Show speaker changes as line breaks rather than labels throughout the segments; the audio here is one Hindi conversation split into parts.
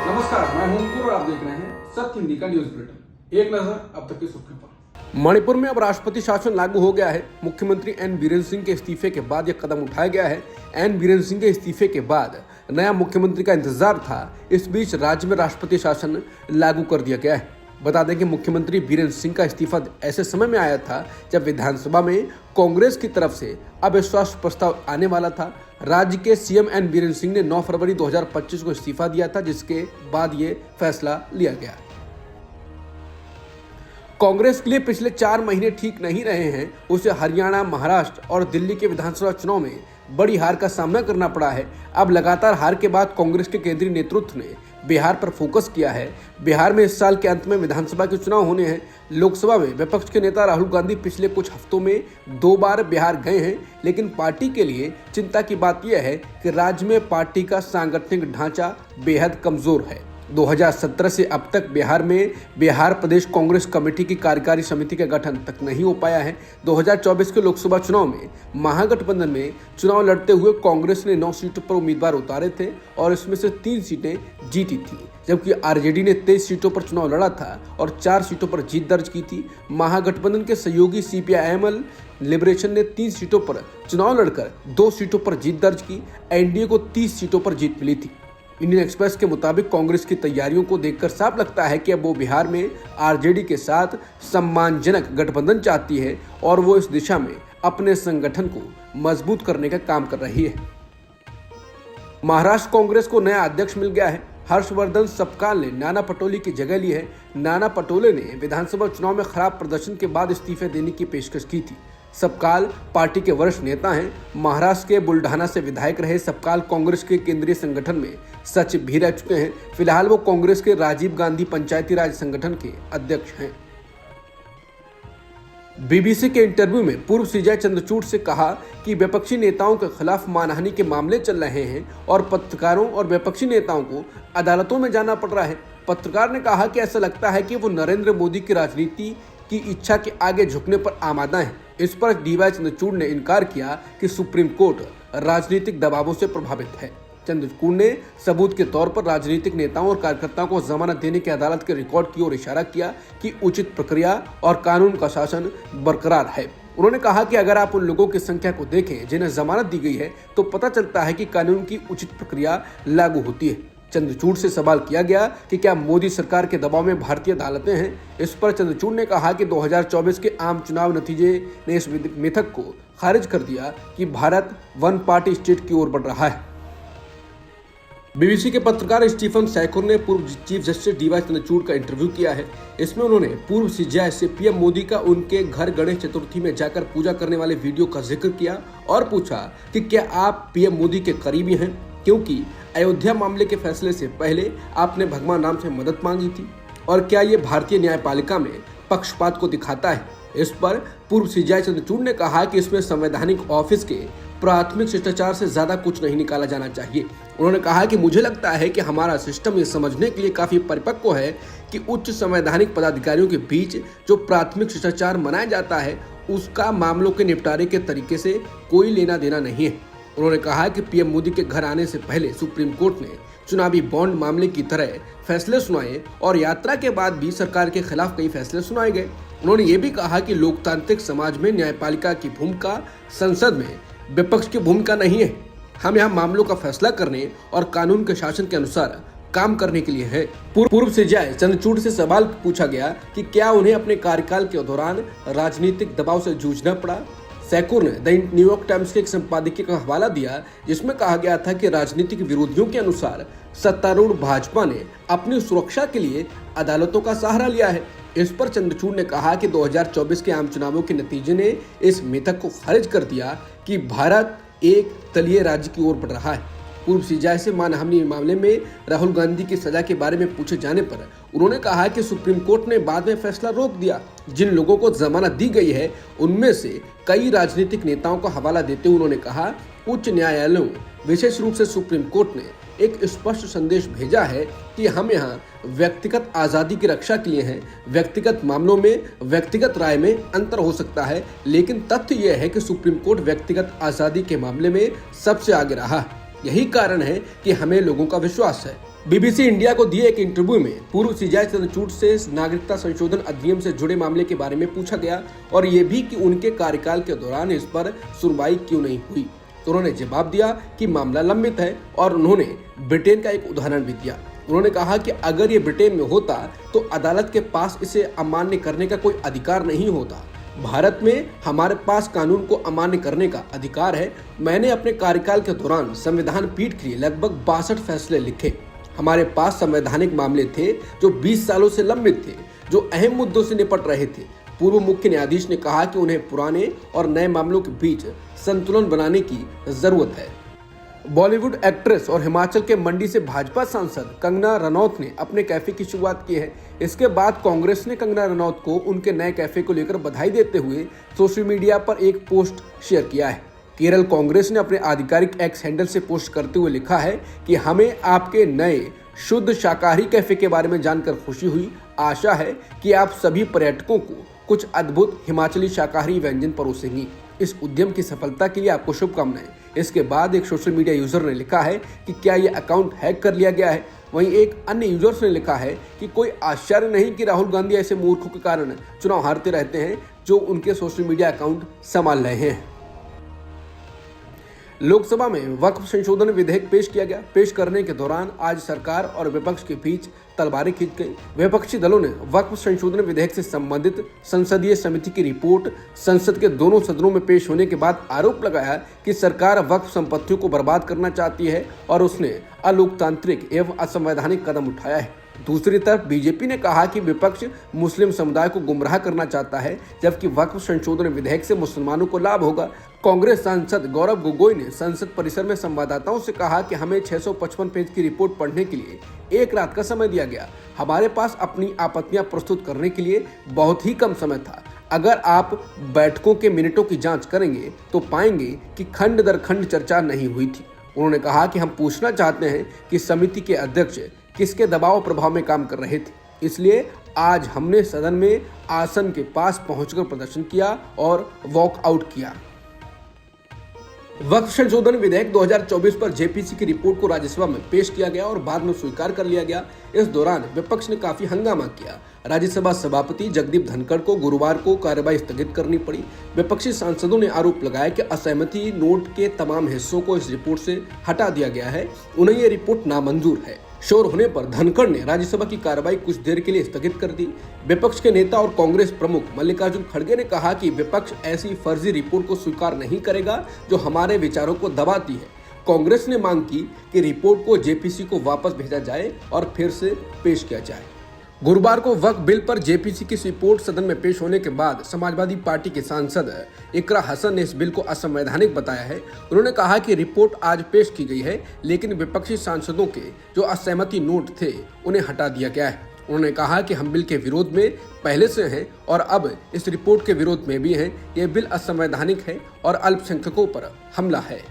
नमस्कार, मैं हूं अंकुर और आप देख रहे हैं सत्य हिंदी का न्यूज बुलेटिन। एक नजर अब तक की सुर्खियों पर। मणिपुर में अब राष्ट्रपति शासन लागू हो गया है। मुख्यमंत्री एन बीरेंद्र सिंह के इस्तीफे के बाद यह कदम उठाया गया है। एन बीरेंद्र सिंह के इस्तीफे के बाद नया मुख्यमंत्री का इंतजार था। इस बीच राज्य में राष्ट्रपति शासन लागू कर दिया गया है। बता दें कि मुख्यमंत्री बीरेंद्र सिंह का इस्तीफा ऐसे समय में आया था जब विधानसभा में कांग्रेस की तरफ से अविश्वास प्रस्ताव आने वाला था। राज्य के सीएम एन बीरेंद्र सिंह ने 9 फरवरी 2025 को इस्तीफा दिया था, जिसके बाद ये फैसला लिया गया। कांग्रेस के लिए पिछले 4 महीने ठीक नहीं रहे हैं। उसे हरियाणा, महाराष्ट्र और दिल्ली के विधानसभा चुनाव में बड़ी हार का सामना करना पड़ा है। अब लगातार हार के बाद कांग्रेस के केंद्रीय नेतृत्व ने बिहार पर फोकस किया है। बिहार में इस साल के अंत में विधानसभा के चुनाव होने हैं। लोकसभा में विपक्ष के नेता राहुल गांधी पिछले कुछ हफ्तों में 2 बार बिहार गए हैं, लेकिन पार्टी के लिए चिंता की बात यह है कि राज्य में पार्टी का सांगठनिक ढांचा बेहद कमजोर है। 2017 से अब तक बिहार में बिहार प्रदेश कांग्रेस कमेटी की कार्यकारी समिति का गठन तक नहीं हो पाया है। 2024 के लोकसभा चुनाव में महागठबंधन में चुनाव लड़ते हुए कांग्रेस ने 9 सीटों पर उम्मीदवार उतारे थे और इसमें से 3 सीटें जीती थी, जबकि आरजेडी ने 23 सीटों पर चुनाव लड़ा था और 4 सीटों पर जीत दर्ज की थी। महागठबंधन के सहयोगी सीपीआई-एमएल लिबरेशन ने 3 सीटों पर चुनाव लड़कर 2 सीटों पर जीत दर्ज की। एनडीए को 30 सीटों पर जीत मिली थी। इंडियन एक्सप्रेस के मुताबिक कांग्रेस की तैयारियों को देखकर साफ लगता है कि अब वो बिहार में आरजेडी के साथ सम्मानजनक गठबंधन चाहती है और वो इस दिशा में अपने संगठन को मजबूत करने का काम कर रही है। महाराष्ट्र कांग्रेस को नया अध्यक्ष मिल गया है। हर्षवर्धन सपकाल ने नाना पटोले की जगह ली है। नाना पटोले ने विधानसभा चुनाव में खराब प्रदर्शन के बाद इस्तीफे देने की पेशकश की थी। सपकाल पार्टी के वरिष्ठ नेता हैं। महाराष्ट्र के बुल्ढाना से विधायक रहे सपकाल कांग्रेस के केंद्रीय संगठन में सचिव भी रह चुके हैं। फिलहाल वो कांग्रेस के राजीव गांधी पंचायती राज संगठन के अध्यक्ष हैं। बीबीसी के इंटरव्यू में पूर्व सीजे चंद्रचूड़ से कहा कि विपक्षी नेताओं के खिलाफ मानहानि के मामले चल रहे हैं और पत्रकारों और विपक्षी नेताओं को अदालतों में जाना पड़ रहा है। पत्रकार ने कहा कि ऐसा लगता है कि वो नरेंद्र मोदी की राजनीति की इच्छा के आगे झुकने पर आमादा है। इस पर डीवाई चंद्रचूड़ ने इनकार किया कि सुप्रीम कोर्ट राजनीतिक दबावों से प्रभावित है। चंद्रचूड़ ने सबूत के तौर पर राजनीतिक नेताओं और कार्यकर्ताओं को जमानत देने के अदालत के रिकॉर्ड की ओर इशारा किया कि उचित प्रक्रिया और कानून का शासन बरकरार है। उन्होंने कहा कि अगर आप उन लोगों की संख्या को देखें जिन्हें जमानत दी गई है तो पता चलता है कि कानून की उचित प्रक्रिया लागू होती है। चंद्रचूड़ से सवाल किया गया कि क्या मोदी सरकार के दबाव में भारतीय अदालतें हैं। इस पर चंद्रचूड़ ने कहा कि 2024 के आम चुनाव नतीजे ने इस मिथक को खारिज कर दिया कि भारत वन पार्टी स्टेट की ओर बढ़ रहा है। बीबीसी के पत्रकार स्टीफन सैकोर ने पूर्व चीफ जस्टिस डीवाई चंद्रचूड़ का इंटरव्यू किया है। इसमें उन्होंने पूर्व सीजेआई से पीएम मोदी का उनके घर गणेश चतुर्थी में जाकर पूजा करने वाले वीडियो का जिक्र किया और पूछा कि क्या आप पीएम मोदी के करीबी हैं, क्योंकि अयोध्या मामले के फैसले से पहले आपने भगवान राम से मदद मांगी थी, और क्या ये भारतीय न्यायपालिका में पक्षपात को दिखाता है। इस पर पूर्व सीजेआई चंद्रचूड़ ने कहा कि इसमें संवैधानिक ऑफिस के प्राथमिक शिष्टाचार से ज्यादा कुछ नहीं निकाला जाना चाहिए। उन्होंने कहा कि मुझे लगता है कि हमारा सिस्टम ये समझने के लिए काफी परिपक्व है कि उच्च संवैधानिक पदाधिकारियों के बीच जो प्राथमिक शिष्टाचार मनाया जाता है उसका मामलों के निपटारे के तरीके से कोई लेना देना नहीं है। उन्होंने कहा कि पीएम मोदी के घर आने से पहले सुप्रीम कोर्ट ने चुनावी बॉन्ड मामले की तरह फैसले सुनाए और यात्रा के बाद भी सरकार के खिलाफ कई फैसले सुनाए गए। उन्होंने ये भी कहा कि लोकतांत्रिक समाज में न्यायपालिका की भूमिका संसद में विपक्ष की भूमिका नहीं है। हम यहाँ मामलों का फैसला करने और कानून के शासन के अनुसार काम करने के लिए है। पूर्व सीजेआई चंद्रचूड़ से सवाल पूछा गया कि क्या उन्हें अपने कार्यकाल के दौरान राजनीतिक दबाव से जूझना पड़ा। सैकोर ने द न्यूयॉर्क टाइम्स के एक संपादकीय का हवाला दिया जिसमें कहा गया था कि राजनीतिक विरोधियों के अनुसार सत्तारूढ़ भाजपा ने अपनी सुरक्षा के लिए अदालतों का सहारा लिया है। इस पर चंद्रचूड़ ने कहा कि 2024 के आम चुनावों के नतीजे ने इस मिथक को खारिज कर दिया कि भारत एक तलीय राज्य की ओर बढ़ रहा है। पूर्व सीजेआई से मानहानि मामले में राहुल गांधी की सजा के बारे में पूछे जाने पर उन्होंने कहा कि सुप्रीम कोर्ट ने बाद में फैसला रोक दिया। जिन लोगों को जमानत दी गई है उनमें से कई राजनीतिक नेताओं का हवाला देते हुए उन्होंने कहा, उच्च न्यायालयों विशेष रूप से सुप्रीम कोर्ट ने एक स्पष्ट संदेश भेजा है कि हम यहाँ व्यक्तिगत आज़ादी की रक्षा के लिए हैं। व्यक्तिगत मामलों में व्यक्तिगत राय में अंतर हो सकता है, लेकिन तथ्य यह है कि सुप्रीम कोर्ट व्यक्तिगत आज़ादी के मामले में सबसे आगे रहा। यही कारण है कि हमें लोगों का विश्वास है। बीबीसी इंडिया को दिए एक इंटरव्यू में पूर्व सीजेआई चंद्रचूड़ से नागरिकता संशोधन अधिनियम से जुड़े मामले के बारे में पूछा गया और ये भी कि उनके कार्यकाल के दौरान इस पर सुनवाई क्यों नहीं हुई, तो उन्होंने जवाब दिया कि मामला लंबित है और उन्होंने ब्रिटेन का एक उदाहरण भी दिया। उन्होंने कहा कि अगर ये ब्रिटेन में होता तो अदालत के पास इसे अमान्य करने का कोई अधिकार नहीं होता। भारत में हमारे पास कानून को अमान्य करने का अधिकार है। मैंने अपने कार्यकाल के दौरान संविधान पीठ के लिए लगभग 62 फैसले लिखे। हमारे पास संवैधानिक मामले थे जो 20 सालों से लंबित थे, जो अहम मुद्दों से निपट रहे थे। पूर्व मुख्य न्यायाधीश ने कहा कि उन्हें पुराने और नए मामलों के बीच संतुलन बनाने की जरूरत है। बॉलीवुड एक्ट्रेस और हिमाचल के मंडी से भाजपा सांसद कंगना रनौत ने अपने कैफे की शुरुआत की है। इसके बाद कांग्रेस ने कंगना रनौत को उनके नए कैफे को लेकर बधाई देते हुए सोशल मीडिया पर एक पोस्ट शेयर किया है। केरल कांग्रेस ने अपने आधिकारिक एक्स हैंडल से पोस्ट करते हुए लिखा है कि हमें आपके नए शुद्ध शाकाहारी कैफे के बारे में जानकर खुशी हुई। आशा है कि आप सभी पर्यटकों को कुछ अद्भुत हिमाचली शाकाहारी व्यंजन परोसेंगी। इस उद्यम की सफलता के लिए आपको शुभकामनाएं। इसके बाद एक सोशल मीडिया यूजर ने लिखा है कि क्या यह अकाउंट हैक कर लिया गया है। वहीं एक अन्य यूजर्स ने लिखा है कि कोई आश्चर्य नहीं कि राहुल गांधी ऐसे मूर्खों के कारण चुनाव हारते रहते हैं जो उनके सोशल मीडिया अकाउंट संभाल रहे हैं। लोकसभा में वक्फ संशोधन विधेयक पेश किया गया। पेश करने के दौरान आज सरकार और विपक्ष के बीच तलवारें खींच गई। विपक्षी दलों ने वक्फ संशोधन विधेयक से संबंधित संसदीय समिति की रिपोर्ट संसद के दोनों सदनों में पेश होने के बाद आरोप लगाया कि सरकार वक्फ संपत्तियों को बर्बाद करना चाहती है और उसने अलोकतांत्रिक एवं असंवैधानिक कदम उठाया है। दूसरी तरफ बीजेपी ने कहा कि विपक्ष मुस्लिम समुदाय को गुमराह करना चाहता है, जबकि वक्फ संशोधन विधेयक से मुसलमानों को लाभ होगा। कांग्रेस सांसद गौरव गोगोई ने संसद परिसर में संवाददाताओं से कहा कि हमें 655 पेज की रिपोर्ट पढ़ने के लिए एक रात का समय दिया गया। हमारे पास अपनी आपत्तियां प्रस्तुत करने के लिए बहुत ही कम समय था। अगर आप बैठकों के मिनटों की जांच करेंगे तो पाएंगे कि खंड दर खंड चर्चा नहीं हुई थी। उन्होंने कहा कि हम पूछना चाहते हैं कि समिति के अध्यक्ष किसके दबाव प्रभाव में काम कर रहे थे, इसलिए आज हमने सदन में आसन के पास पहुंचकर प्रदर्शन किया और वॉकआउट किया। वक्फ संशोधन विधेयक 2024 पर जेपीसी की रिपोर्ट को राज्यसभा में पेश किया गया और बाद में स्वीकार कर लिया गया। इस दौरान विपक्ष ने काफी हंगामा किया। राज्यसभा सभापति जगदीप धनखड़ को गुरुवार को कार्यवाही स्थगित करनी पड़ी। विपक्षी सांसदों ने आरोप लगाया कि असहमति नोट के तमाम हिस्सों को इस रिपोर्ट से हटा दिया गया है। उन्हें यह रिपोर्ट नामंजूर है। शोर होने पर धनखड़ ने राज्यसभा की कार्यवाही कुछ देर के लिए स्थगित कर दी। विपक्ष के नेता और कांग्रेस प्रमुख मल्लिकार्जुन खड़गे ने कहा कि विपक्ष ऐसी फर्जी रिपोर्ट को स्वीकार नहीं करेगा जो हमारे विचारों को दबाती है। कांग्रेस ने मांग की कि रिपोर्ट को जेपीसी को वापस भेजा जाए और फिर से पेश किया जाए। गुरुवार को वक्फ बिल पर जेपीसी की रिपोर्ट सदन में पेश होने के बाद समाजवादी पार्टी के सांसद इकरा हसन ने इस बिल को असंवैधानिक बताया है। उन्होंने कहा कि रिपोर्ट आज पेश की गई है, लेकिन विपक्षी सांसदों के जो असहमति नोट थे उन्हें हटा दिया गया है। उन्होंने कहा कि हम बिल के विरोध में पहले से हैं और अब इस रिपोर्ट के विरोध में भी हैं। ये बिल असंवैधानिक है और अल्पसंख्यकों पर हमला है।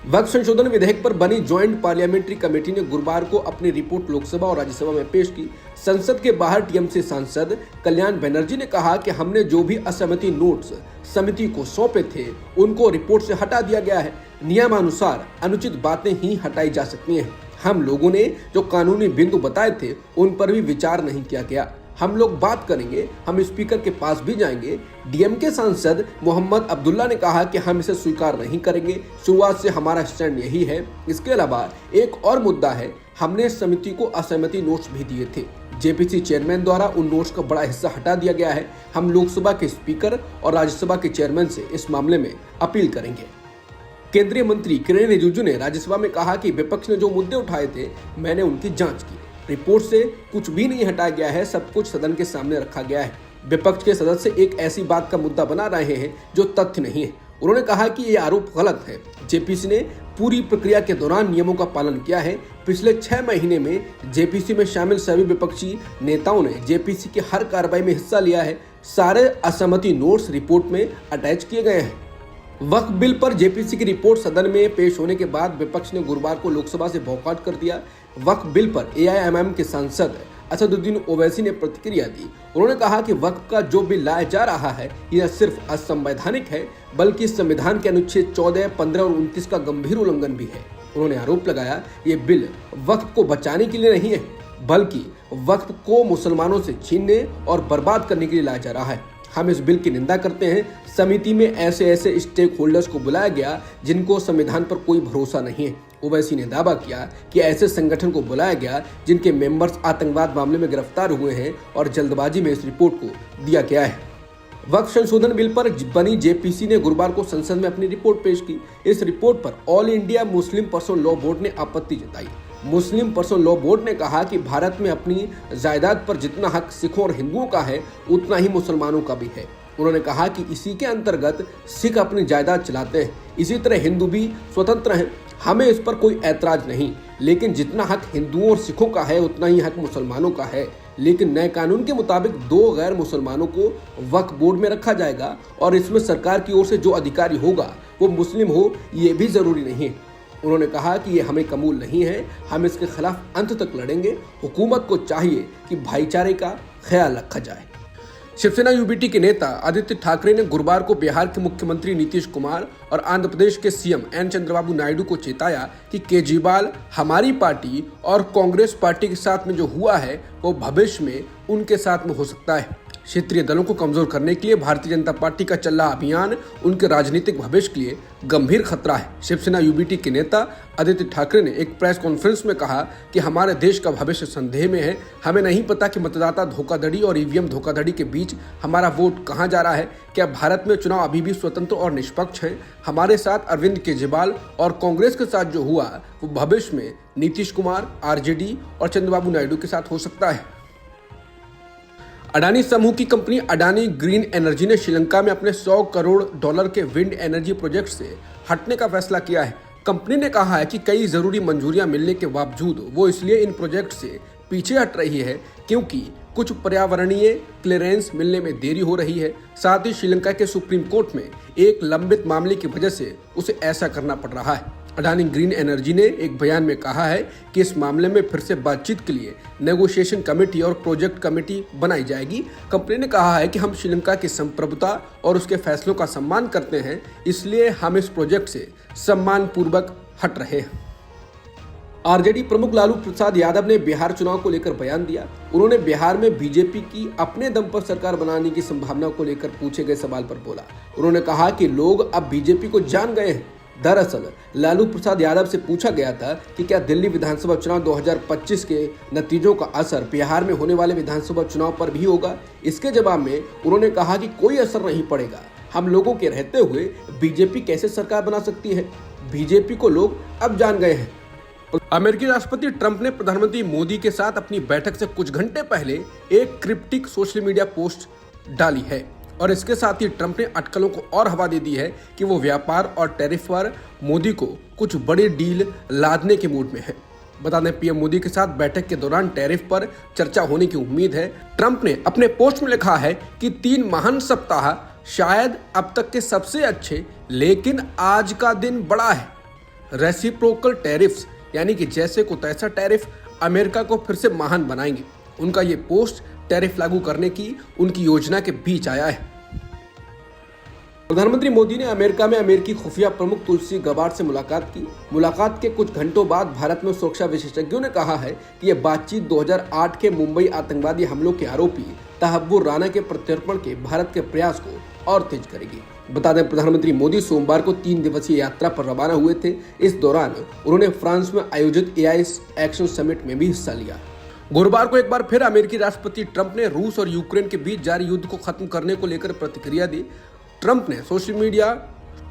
वक्फ संशोधन विधेयक पर बनी ज्वाइंट पार्लियामेंट्री कमेटी ने गुरुवार को अपनी रिपोर्ट लोकसभा और राज्यसभा में पेश की। संसद के बाहर टीएमसी सांसद कल्याण बनर्जी ने कहा कि हमने जो भी असहमति नोट्स समिति को सौंपे थे उनको रिपोर्ट से हटा दिया गया है। नियमानुसार अनुचित बातें ही हटाई जा सकती हैं। हम लोगों ने जो कानूनी बिंदु बताए थे उन पर भी विचार नहीं किया गया। हम लोग बात करेंगे, हम स्पीकर के पास भी जाएंगे। डीएमके सांसद मोहम्मद अब्दुल्ला ने कहा कि हम इसे स्वीकार नहीं करेंगे। शुरुआत से हमारा स्टैंड यही है। इसके अलावा एक और मुद्दा है, हमने समिति को असहमति नोट्स भी दिए थे। जेपीसी चेयरमैन द्वारा उन नोट्स का बड़ा हिस्सा हटा दिया गया है। हम लोकसभा के स्पीकर और राज्यसभा के चेयरमैन से इस मामले में अपील करेंगे। केंद्रीय मंत्री किरेन रिजिजू ने राज्यसभा में कहा कि विपक्ष ने जो मुद्दे उठाए थे मैंने उनकी जांच की। रिपोर्ट से कुछ भी नहीं हटाया गया है, सब कुछ सदन के सामने रखा गया है। विपक्ष के सदस्य एक ऐसी बात का मुद्दा बना रहे हैं जो तथ्य नहीं है। उन्होंने कहा कि ये आरोप गलत है। जेपीसी ने पूरी प्रक्रिया के दौरान नियमों का पालन किया है। पिछले 6 महीने में जेपीसी में शामिल सभी विपक्षी नेताओं ने जेपीसी की हर कार्रवाई में हिस्सा लिया है। सारे असहमति नोट्स रिपोर्ट में अटैच किए गए हैं। वक्फ बिल पर जेपीसी की रिपोर्ट सदन में पेश होने के बाद विपक्ष ने गुरुवार को लोकसभा से वॉकआउट कर दिया। वक्फ बिल पर एआईएमआईएम के सांसद असदुद्दीन ओवैसी ने प्रतिक्रिया दी। उन्होंने कहा कि वक्फ का जो बिल लाया जा रहा है यह सिर्फ असंवैधानिक है, बल्कि संविधान के अनुच्छेद 14, 15 और 29 का गंभीर उल्लंघन भी है। उन्होंने आरोप लगाया ये बिल वक्फ को बचाने के लिए नहीं है, बल्कि वक्फ को मुसलमानों से छीनने और बर्बाद करने के लिए लाया जा रहा है। हम इस बिल की निंदा करते हैं। समिति में ऐसे स्टेक होल्डर्स को बुलाया गया जिनको संविधान पर कोई भरोसा नहीं है। ओवैसी ने दावा किया कि ऐसे संगठन को बुलाया गया जिनके मेंबर्स आतंकवाद मामले में गिरफ्तार हुए हैं और जल्दबाजी में इस रिपोर्ट को दिया गया है। वक्फ संशोधन बिल पर बनी जेपीसी ने गुरुवार को संसद में अपनी रिपोर्ट पेश की। इस रिपोर्ट पर all India Muslim personal law board ने आपत्ति जताई। मुस्लिम पर्सनल लॉ बोर्ड ने कहा कि भारत में अपनी जायदाद पर जितना हक सिखों और हिंदुओं का है उतना ही मुसलमानों का भी है। उन्होंने कहा कि इसी के अंतर्गत सिख अपनी जायदाद चलाते हैं, इसी तरह हिंदू भी स्वतंत्र हैं। हमें इस पर कोई ऐतराज नहीं, लेकिन जितना हक हिंदुओं और सिखों का है उतना ही हक मुसलमानों का है। लेकिन नए कानून के मुताबिक 2 गैर मुसलमानों को वक्फ बोर्ड में रखा जाएगा और इसमें सरकार की ओर से जो अधिकारी होगा वो मुस्लिम हो, ये भी जरूरी नहीं है। उन्होंने कहा कि ये हमें कबूल नहीं है, हम इसके खिलाफ अंत तक लड़ेंगे। हुकूमत को चाहिए कि भाईचारे का ख्याल रखा जाए। शिवसेना यूबीटी के नेता आदित्य ठाकरे ने गुरुवार को बिहार के मुख्यमंत्री नीतीश कुमार और आंध्र प्रदेश के सीएम एन चंद्रबाबू नायडू को चेताया कि केजरीवाल हमारी पार्टी और कांग्रेस पार्टी के साथ में जो हुआ है वो भविष्य में उनके साथ में हो सकता है। क्षेत्रीय दलों को कमजोर करने के लिए भारतीय जनता पार्टी का चल रहा अभियान उनके राजनीतिक भविष्य के लिए गंभीर खतरा है। शिवसेना यूबीटी के नेता आदित्य ठाकरे ने एक प्रेस कॉन्फ्रेंस में कहा कि हमारे देश का भविष्य संदेह में है। हमें नहीं पता कि मतदाता धोखाधड़ी और ईवीएम धोखाधड़ी के बीच हमारा वोट कहां जा रहा है। क्या भारत में चुनाव अभी भी स्वतंत्र और निष्पक्ष है? हमारे साथ अरविंद केजरीवाल और कांग्रेस के साथ जो हुआ वो भविष्य में नीतीश कुमार, आरजेडी और चंद्रबाबू नायडू के साथ हो सकता है। अडानी समूह की कंपनी अडानी ग्रीन एनर्जी ने श्रीलंका में अपने $100 करोड़ के विंड एनर्जी प्रोजेक्ट से हटने का फैसला किया है। कंपनी ने कहा है कि कई जरूरी मंजूरियां मिलने के बावजूद वो इसलिए इन प्रोजेक्ट से पीछे हट रही है क्योंकि कुछ पर्यावरणीय क्लियरेंस मिलने में देरी हो रही है। साथ ही श्रीलंका के सुप्रीम कोर्ट में एक लंबित मामले की वजह से उसे ऐसा करना पड़ रहा है। अडानी ग्रीन एनर्जी ने एक बयान में कहा है कि इस मामले में फिर से बातचीत के लिए नेगोशिएशन कमेटी और प्रोजेक्ट कमेटी बनाई जाएगी। कंपनी ने कहा है कि हम श्रीलंका की संप्रभुता और उसके फैसलों का सम्मान करते हैं, इसलिए हम इस प्रोजेक्ट से सम्मानपूर्वक हट रहे हैं। आरजेडी प्रमुख लालू प्रसाद यादव ने बिहार चुनाव को लेकर बयान दिया। उन्होंने बिहार में बीजेपी की अपने दम पर सरकार बनाने की संभावना को लेकर पूछे गए सवाल पर बोला। उन्होंने कहा कि लोग अब बीजेपी को जान गए हैं। दरअसल लालू प्रसाद यादव से पूछा गया था कि क्या दिल्ली विधानसभा चुनाव 2025 के नतीजों का असर बिहार में होने वाले विधानसभा चुनाव पर भी होगा। इसके जवाब में उन्होंने कहा कि कोई असर नहीं पड़ेगा। हम लोगों के रहते हुए बीजेपी कैसे सरकार बना सकती है? बीजेपी को लोग अब जान गए हैं। अमेरिकी राष्ट्रपति ट्रंप ने प्रधानमंत्री मोदी के साथ अपनी बैठक से कुछ घंटे पहले एक क्रिप्टिक सोशल मीडिया पोस्ट डाली है और इसके साथ ही ट्रंप ने अटकलों को और हवा दे दी है कि वो व्यापार और टैरिफ पर मोदी को कुछ बड़ी डील लादने के मूड में है। बता दें, पीएम मोदी के साथ बैठक के दौरान टैरिफ पर चर्चा होने की उम्मीद है। ट्रंप ने अपने पोस्ट में लिखा है कि 3 महान सप्ताह शायद अब तक के सबसे अच्छे, लेकिन आज का दिन बड़ा है। रेसिप्रोकल टैरिफ्स यानी कि जैसे को तैसा टैरिफ अमेरिका को फिर से महान बनाएंगे। उनका ये पोस्ट टैरिफ लागू करने की उनकी योजना के बीच आया है। प्रधानमंत्री मोदी ने अमेरिका में अमेरिकी खुफिया प्रमुख तुलसी गबार्ड से मुलाकात की। मुलाकात के कुछ घंटों बाद भारत में सुरक्षा विशेषज्ञों ने कहा है कि यह बातचीत 2008 के मुंबई आतंकवादी हमलों के आरोपी तहव्वुर राना के प्रत्यर्पण के भारत के प्रयास को और तेज करेगी। बता दें, प्रधानमंत्री मोदी सोमवार को 3 दिवसीय यात्रा पर रवाना हुए थे। इस दौरान उन्होंने फ्रांस में आयोजित AI एक्शन समिट में भी हिस्सा लिया। गुरुवार को एक बार फिर अमेरिकी राष्ट्रपति ट्रंप ने रूस और यूक्रेन के बीच जारी युद्ध को खत्म करने को लेकर प्रतिक्रिया दी। ट्रंप ने सोशल मीडिया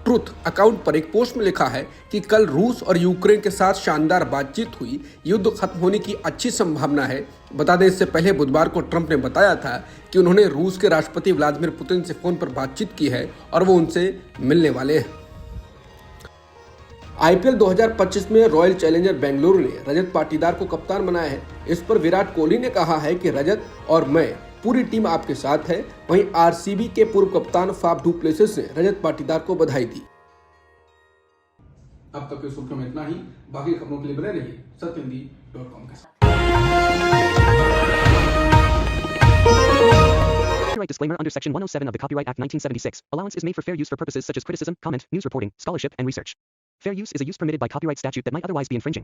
ट्रूथ अकाउंट पर एक पोस्ट में लिखा है कि कल रूस और यूक्रेन के साथ शानदार बातचीत हुई, युद्ध खत्म होने की अच्छी संभावना है। बता दें, इससे पहले बुधवार को ट्रंप ने बताया था कि उन्होंने रूस के राष्ट्रपति व्लादिमीर पुतिन से फोन पर बातचीत की है और वो उनसे मिलने वाले हैं। IPL 2025 में रॉयल चैलेंजर बेंगलुरु ने रजत पाटीदार को कप्तान बनाया है। इस पर विराट कोहली ने कहा है कि रजत और मैं पूरी टीम आपके साथ है। वहीं RCB के पूर्व कप्तान फाफ डू प्लेसिस ने रजत पाटीदार को बधाई दी। अब तक की सुर्खियों में इतना ही। बाकी खबरों के लिए बने रहिए सत्यहिंदी.com के साथ।
Copyright disclaimer under Section 107 of the Copyright Act 1976. Allowance is made for fair use for purposes such as criticism, comment, news reporting, scholarship, and research. Fair use is a use permitted by copyright statute that might otherwise be infringing.